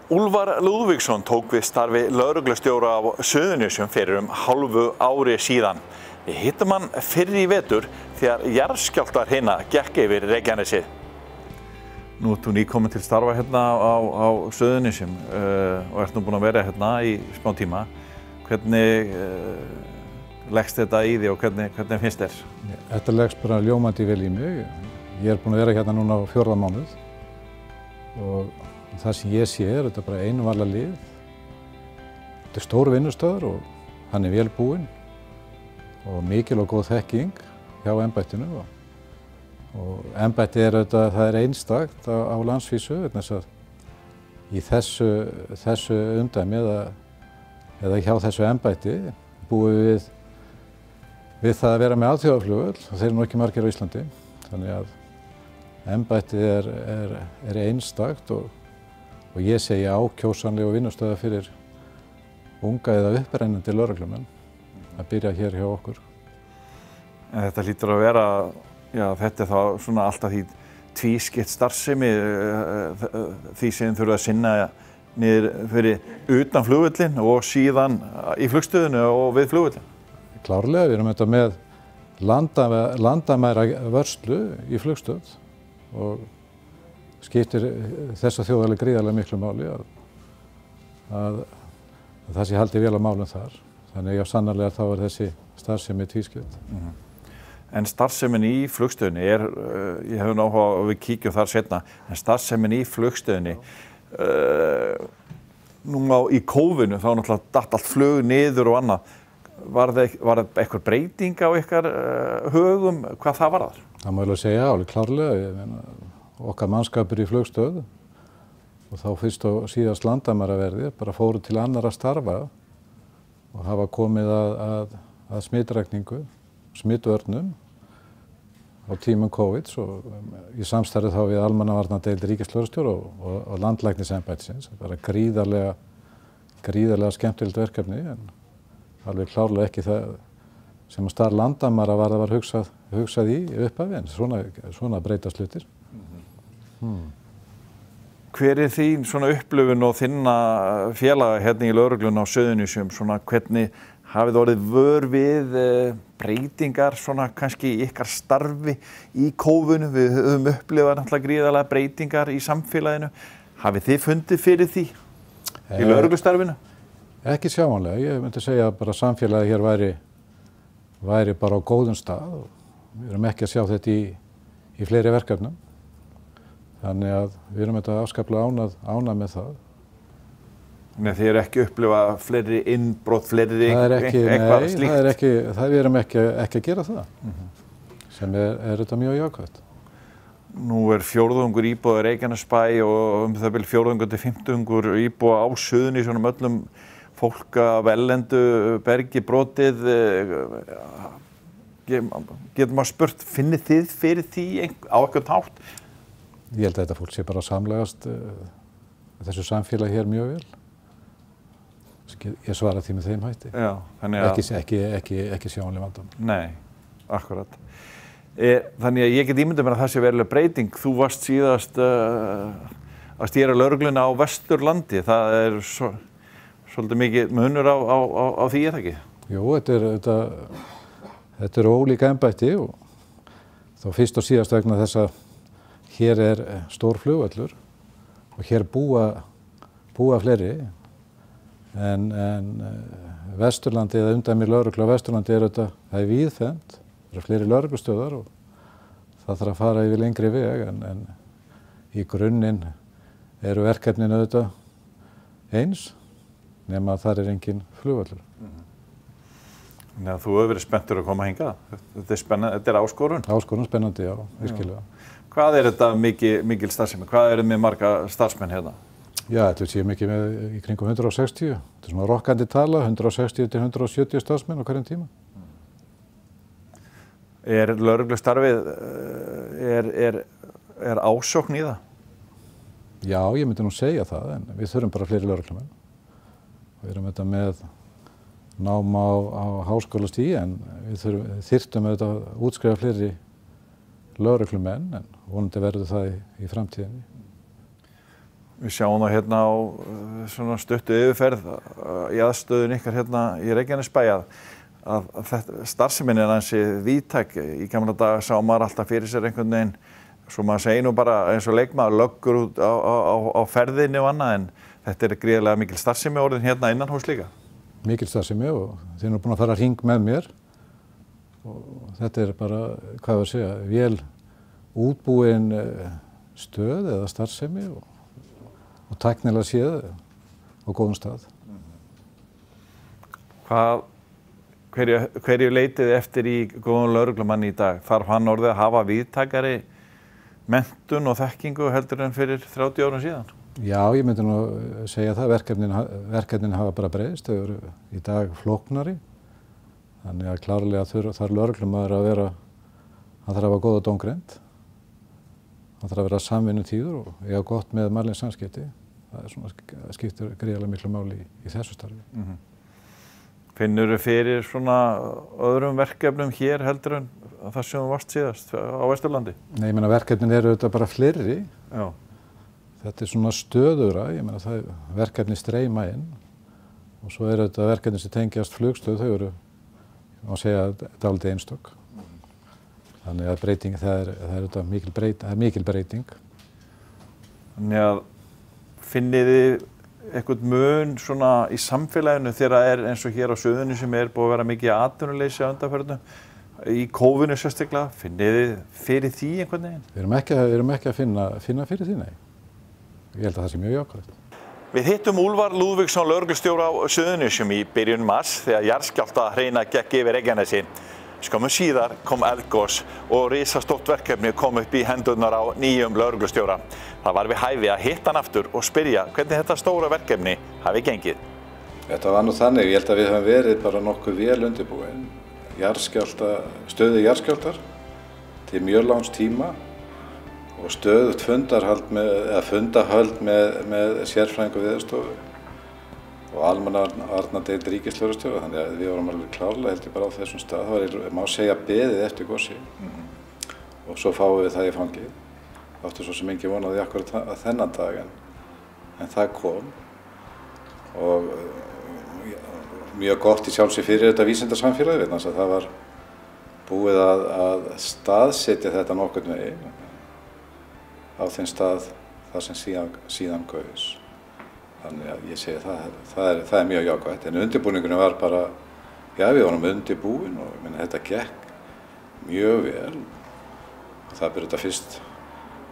Úlfar Lúðvíksson tók við starfi lögreglustjóra á Suðurnesjum fyrir hálfu ári síðan. Við hittum hann fyrr í vetur þegar jarðskjálftar gekk yfir Reykjanesið. Nú ert þú nýkomin til starfa hérna á Suðurnesjum og ert nú búin að vera hérna í smá tíma. Hvernig leggst þetta í því og hvernig finnst þér? Þetta leggst bara ljómandi vel í mig. Ég er búin að vera hérna núna á 4. mánuð og það sem ég sé þetta bara einvala lið. Þetta stór vinnustaður og hann vel búinn og mikil og góð þekking hjá embættinu og embættið það einstakt á landsvísu þess að í þessu umdæmi eða hjá þessu embætti búum við það að vera með alþjóðaflugvöll og þeir nú ekki margir á Íslandi. Þannig að embættið er einstakt og ég segi ákjósanlegu vinnustöða fyrir unga eða upprennandi lögreglumenn að byrja hér hjá okkur. En þetta hlýtur að vera, þetta er þá svona alltaf því tvískipt starfsemi, því sem þurfa að sinna niður fyrir utan flugvöllin og síðan í flugstöðinu og við flugvöllin. Klárlega, við erum þetta með landamæravörslu í flugstöð og skiptir þessa þjóðarlega gríðarlega miklu máli að það sé haldið vel á málum þar. Þannig að sannarlega þá er þessi starfsemi tvískipt. En starfsemin í flugstöðinni ég hef áhuga að við kíkjum þar seinna, en starfsemin í flugstöðinni, núna í kófinu þá náttúrulega datt allt flug niður og annað. Var það eitthvað breyting á ykkar hugum, hvað það var þar? Það má alveg segja, alveg klárlega. Okkar mannskapur í flugstöð og þá fyrst og síðast landamæraverðir bara fóru til annarra starfa og hafa komið að smitrakningu, smitvörnum á tímum COVID og í samstarfi þá við almannavarnadeild ríkislögreglustjóra og landlæknisembættisins. Bara gríðarlega skemmtilegt verkefni en alveg klárlega ekki það sem að starf landamæra var hugsað í upphafi en svona breytast hlutir. Hver er þín svona upplifun og þinna félaga hérna í lögreglunni á Suðurnesjum, svona hvernig hafið orðið vör við breytingar svona kannski í ykkar starfi í kófinu? Við höfum upplifað náttúrulega gríðarlega breytingar í samfélaginu. Hafið þið fundið fyrir því í lögreglustarfinu? Ekki sjáanlega, ég myndi segja bara samfélagið hér væri bara á góðum stað og við erum ekki að sjá þetta í fleiri verkefnum. Þannig að við erum þetta afskaplega ánað með það. Nei, þið eru ekki upplifað fleiri innbrot, fleiri eitthvað slíkt? Við erum ekki að gera það, sem er þetta mjög jákvætt. Nú er 4. íbúa í Reykjanesbæ og það bil 4. til 5. íbúa á Suðurnesjum öllum fólk af erlendu bergi brotið. Getur maður spurt, finnið þið fyrir því á eitthvað hátt? Ég held að þetta fólk sé bara samlegast þessu samfélagi hér mjög vel. Ég svara því með þeim hætti. Já, ekki sjáanleg vandamál. Nei, akkurat. Þannig að ég get ímyndað mér að það sé veruleg breyting. Þú varst síðast að stýra lögregluna á Vesturlandi. Það er svolítið mikið munur á því, er það ekki? Jú, þetta er ólíka embætti og þá fyrst og síðast vegna þess að hér er stór flugvöllur og hér búa fleiri en Vesturlandi eða umdæmi lögreglu á Vesturlandi það er víðfeðmt, það eru fleiri lögreglustöðvar og það þarf að fara yfir lengri veg en í grunninn eru verkefnin auðvitað eins nema að þar er engin flugvöllur. Þannig að þú hefur verið spenntur að koma hingað. Þetta er áskorun? Áskorun, spennandi, já, virkilega. Hvað er þetta mikil starfsemi? Hvað eru með marga starfsmenn hérna? Já, þetta sé mikið með í kringum 160. Þetta er svona rokkandi tala, 160 til 170 starfsmenn á hverjum tíma. Er lögreglustarfið, er ásókn í það? Já, ég myndi nú segja það, en við þurfum bara fleiri lögreglumenn. Við erum þetta með nám á háskólastigi, en við þyrftum auðvitað að útskrifa fleiri lögreglumenn, en vonandi verður það í framtíðinni. Við sjáum það hérna á svona stuttu yfirferð í aðstöðun ykkar hérna í Reykjanesbæ að starfsemin ansi víðtæk. Í gamla daga sá maður alltaf fyrir sér einhvern veginn, svo maður segir nú bara eins og leikmaður löggur út á ferðinni og annað, en þetta gríðarlega mikil starfsemi orðin hérna innan hús líka. Mikil starfsemi og þeir eru búin að fara hring með mér og þetta bara, hvað var að segja, vel útbúin stöð eða starfsemi og tæknilega séð á góðum stað. Hverju leitið eftir í góðum lögreglumanni í dag? Þarf hann orðið að hafa víðtækari menntun og þekkingu heldur en fyrir 30 árum síðan? Já, ég myndi nú segja það. Verkefnin hafa bara breyst. Þau eru í dag flóknari. Þannig að klárlega þarf lögreglumaður að vera, hann þarf að hafa góða dómgreind. Það þarf að vera samvinnutíður og eiga gott með mannleg samskipti. Það skiptir gríðarlega miklu máli í þessu starfi. Finnurðu fyrir svona öðrum verkefnum hér heldur en það sem þú varst síðast á Vesturlandi? Nei, ég meina verkefnin eru auðvitað bara fleiri. Já. Þetta svona stöðura, ég meina það verkefni streyma inn og svo eru auðvitað verkefni sem tengjast flugstöð, þau eru, má segja, dálítið einstök. Þannig að breyting, það er mikil breyting. Þannig að finnið þið eitthvað mun svona í samfélaginu þegar það eins og hér á Suðurnesjum sem búið að vera mikið atvinnuleysi á undanförnu, í kófinu sérstaklega, finnið þið fyrir því einhvern veginn? Við erum ekki að finna fyrir því, nei. Ég held að það sé mjög jákvætt. Við hittum Úlfar Lúðvíksson lögreglustjóra á Suðurnesjum í byrjun mars þegar jarðskjálftahreina gekk yfir Reykjanesi. Skömmu síðar kom eldgos og risastórt verkefni kom upp í hendurnar á nýjum lögreglustjóra. Það var við hæfi að hitta hann aftur og spyrja hvernig þetta stóra verkefni hafi gengið. Þetta var nú þannig, ég held að við höfum verið bara nokkuð vel undirbúin. Stöðu jarðskjálftar til mjög langs tíma og stöðugt fundahöld með sérfræðingu Veðurstofu og almannavarnadeild ríkislögreglustjóra, þannig að við vorum alveg klárlega held ég bara á þessum stað. Það var, má segja, beðið eftir gosi og svo fáum við það í fangið. Áttu svo sem engin vonaði akkurat að þennan dag en það kom og mjög gott í sjálfsig fyrir þetta vísindasamfélagi vegna þess að það var búið að staðsetja þetta nokkurn veginn á þeim stað þar sem síðan gaus. Þannig að ég segi það er mjög jákvætt, en undirbúningunum var bara, já við vorum undirbúin og ég meina þetta gekk mjög vel. Það byrði þetta fyrst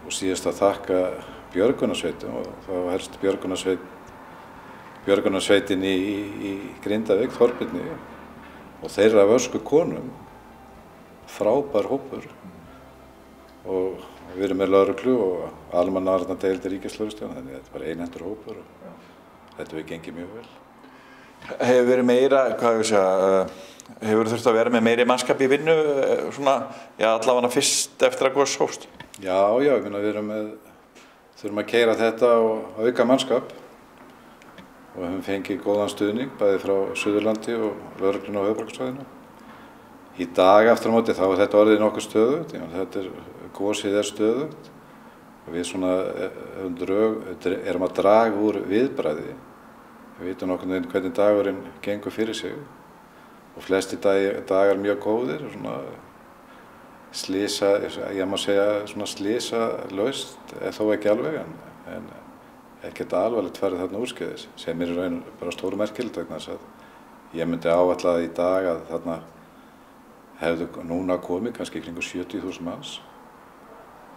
og síðast að þakka björgunarsveitum og það var helst björgunarsveitin í Grindavík, Þorbirni og þeirra vörsku konum, frábær hópur og við erum með lögreglu og almannavarnadeild ríkislögreglustjóra, þannig að þetta var einhentur hópur og þetta hefur gengið mjög vel. Hefur verið meira, hefur þurft að vera með meiri mannskap í vinnu, svona, já allavega fyrst eftir að gos hófst? Já, ég meina við þurfum að keyra þetta og auka mannskap og höfum fengið góðan stuðning, bæði frá Suðurlandi og lögreglunni á höfuðborgarsvæðinu. Í dag aftur á móti þá er þetta orðið nokkuð stöðugt, gosið stöðugt og við svona erum að draga úr viðbragði. Við vitum nokkurn veginn hvernig dagurinn gengur fyrir sig og flesti dagar mjög góðir, svona ég má segja svona slysalaust, þó ekki alveg, en ekkert alvarlegt farið þarna úrskeiðis, sem er í raun bara stóru merkilegt vegna þess að ég myndi áætla í dag að þarna hefðu núna komið kannski kringum 70.000 manns.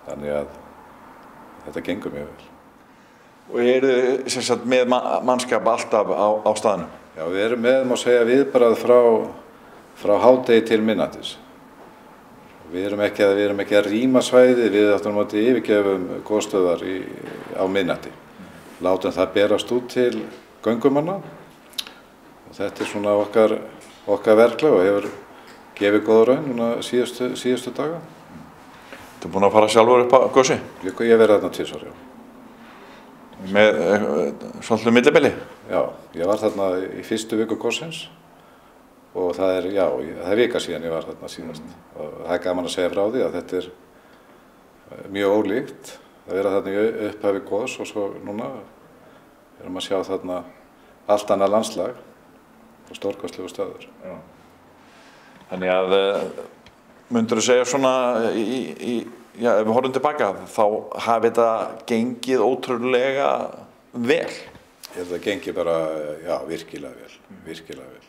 Þannig að þetta gengur mjög vel. Og eru þið með mannskap alltaf á staðnum? Já, við erum með, má segja, viðbragð frá hádegi til miðnættis. Við erum ekki að rýma svæðið, við aftur á móti yfirgefum gosstöðvar á miðnætti. Látum það berast út til göngumanna og þetta er svona okkar verklag og hefur gefið góða raun núna síðustu daga. Þú búinn að fara sjálfur upp á gossi? Ég verið þarna 2 ára, já. Með svolítið millibili? Já, ég var þarna í fyrstu viku gossins og það er vika síðan ég var þarna síðast. Og það er gaman að segja frá því að þetta er mjög ólíkt að vera þarna í upphafi goðs og svo núna erum að sjá þarna allt annað landslag og stórkostlegu staður. Já. Þannig að myndirðu segja svona já, ef við horfum tilbaka þá hafi þetta gengið ótrúlega vel? Ég held að það gengi bara, já, virkilega vel.